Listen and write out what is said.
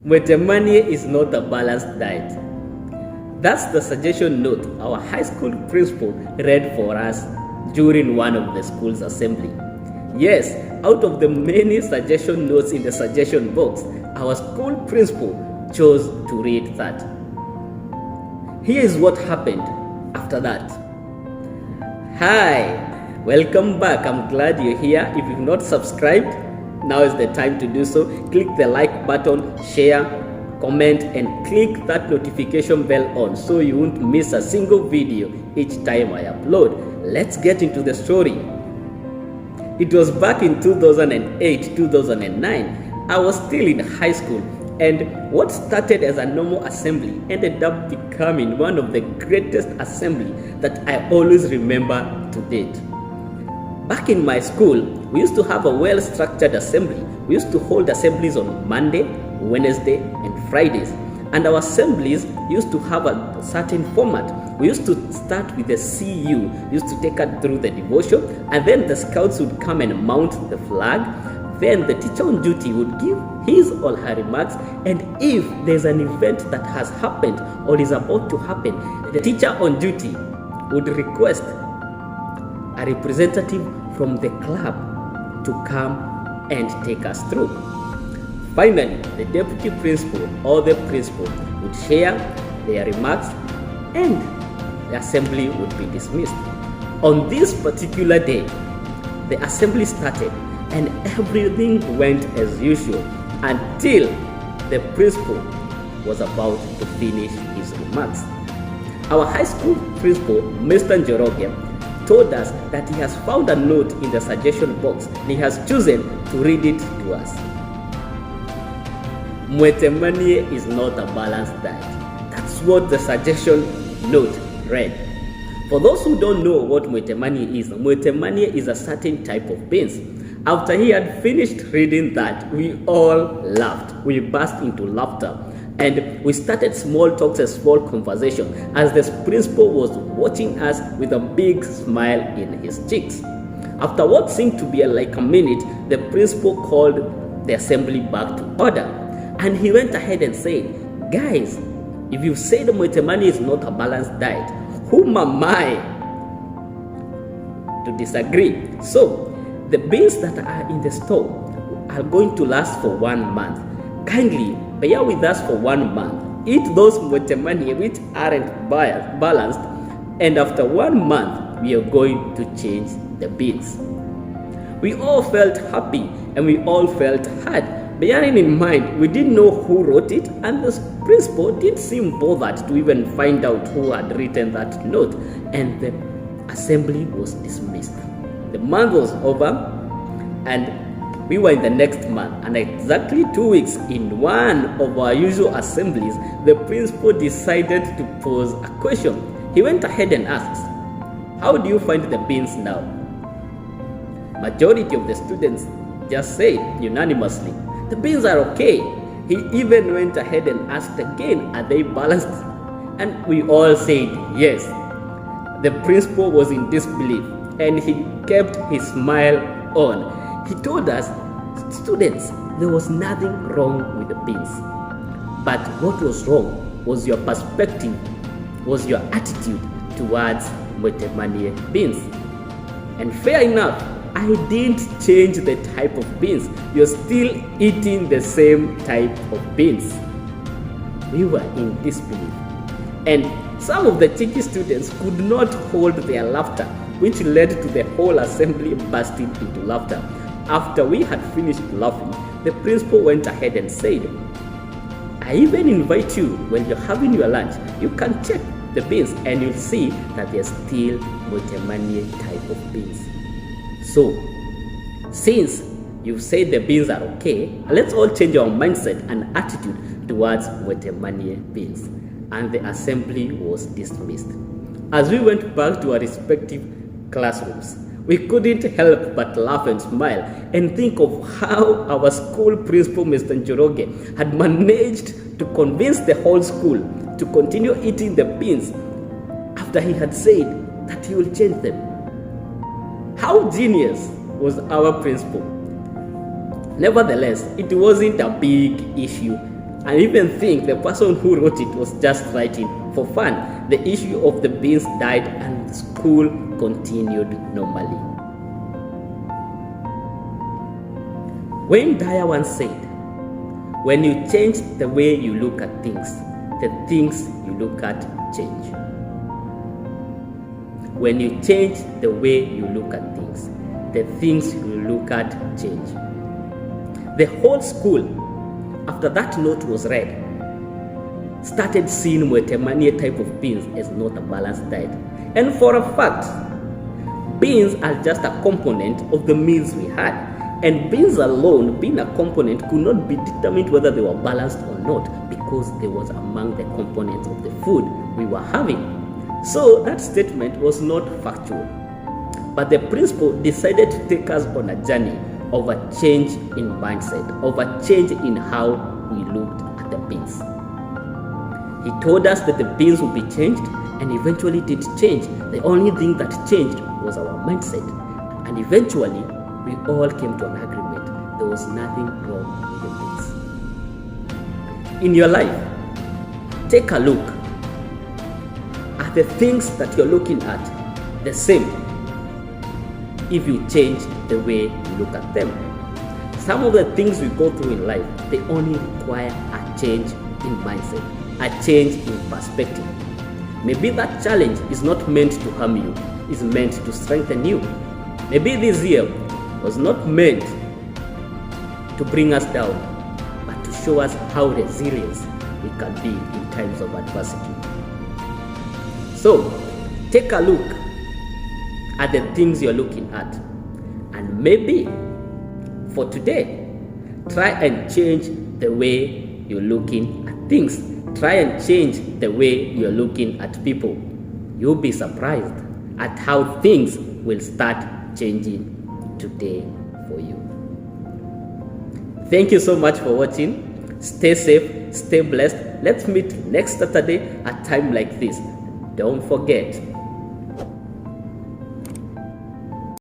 Mwete is not a balanced diet. That's the suggestion note our high school principal read for us during one of the school's assembly. Yes, out of the many suggestion notes in the suggestion box, our school principal chose to read that. Here is what happened after that. Hi, welcome back. I'm glad you're here. If you've not subscribed, now is the time to do so. Click the like button, share, comment, and click that notification bell on so you won't miss a single video each time I upload. Let's get into the story. It was back in 2008-2009. I was still in high school, and what started as a normal assembly ended up becoming one of the greatest assemblies that I always remember to date. Back in my school, we used to have a well-structured assembly. We used to hold assemblies on Monday, Wednesday, and Fridays. And our assemblies used to have a certain format. We used to start with the CU, used to take us through the devotion, and then the scouts would come and mount the flag. Then the teacher on duty would give his or her remarks, and if there's an event that has happened or is about to happen, the teacher on duty would request a representative from the club to come and take us through. Finally, the deputy principal or the principal would share their remarks and the assembly would be dismissed. On this particular day, the assembly started and everything went as usual until the principal was about to finish his remarks. Our high school principal, Mr. Njoroge, told us that he has found a note in the suggestion box and he has chosen to read it to us. Mwete is not a balanced diet. That's what the suggestion note read. For those who don't know what mwete is a certain type of beans. After he had finished reading that, we all laughed. We burst into laughter. And we started small talks and small conversation as the principal was watching us with a big smile in his cheeks. After what seemed to be like a minute, the principal called the assembly back to order. And he went ahead and said, "Guys, if you say the mwete is not a balanced diet, whom am I to disagree? So, the beans that are in the store are going to last for 1 month. Kindly bear with us for 1 month. Eat those mwete which aren't balanced, and after 1 month, we are going to change the beans." We all felt happy and we all felt hard. Bearing in mind, we didn't know who wrote it, and the principal didn't seem bothered to even find out who had written that note, and the assembly was dismissed. The month was over, and we were in the next month, and exactly 2 weeks in one of our usual assemblies, the principal decided to pose a question. He went ahead and asked, "How do you find the beans now?" Majority of the students just said unanimously, "The beans are okay." He even went ahead and asked again, "Are they balanced?" And we all said yes. The principal was in disbelief and he kept his smile on. He told us, "Students, there was nothing wrong with the beans. But what was wrong was your perspective, was your attitude towards mwete beans." And fair enough, I didn't change the type of beans. You're still eating the same type of beans. We were in disbelief. And some of the cheeky students could not hold their laughter, which led to the whole assembly bursting into laughter. After we had finished laughing, the principal went ahead and said, "I even invite you, when you're having your lunch, you can check the beans and you'll see that they're still mwete type of beans. So, since you've said the beans are okay, let's all change our mindset and attitude towards mwete beans." And the assembly was dismissed. As we went back to our respective classrooms, we couldn't help but laugh and smile and think of how our school principal, Mr. Njoroge, had managed to convince the whole school to continue eating the beans after he had said that he will change them. How genius was our principal? Nevertheless, it wasn't a big issue I even think the person who wrote it was just writing for fun. The issue of the beans died and school continued normally. Wayne Dyer once said, when you change the way you look at things, the things you look at change. When you change the way you look at things, the things you look at change. The whole school, after that note was read, started seeing Mwetemania type of beans as not a balanced diet. And for a fact, beans are just a component of the meals we had. And beans alone, being a component, could not be determined whether they were balanced or not, because they was among the components of the food we were having. So that statement was not factual. But the principal decided to take us on a journey of a change in mindset, of a change in how we looked at the beans. He told us that the beans would be changed, and eventually did change. The only thing that changed was our mindset. And eventually, we all came to an agreement. There was nothing wrong with the beans. In your life, take a look at the things that you're looking at the same if you change the way you look at them. Some of the things we go through in life, they only require a change in mindset, a change in perspective. Maybe that challenge is not meant to harm you, it's meant to strengthen you. Maybe this year was not meant to bring us down, but to show us how resilient we can be in times of adversity. So, take a look at the things you're looking at, and maybe for today, try and change the way you're looking at things. Try and change the way you're looking at people. You'll be surprised at how things will start changing today for you. Thank you so much for watching. Stay safe, stay blessed. Let's meet next Saturday at time like this. Don't forget,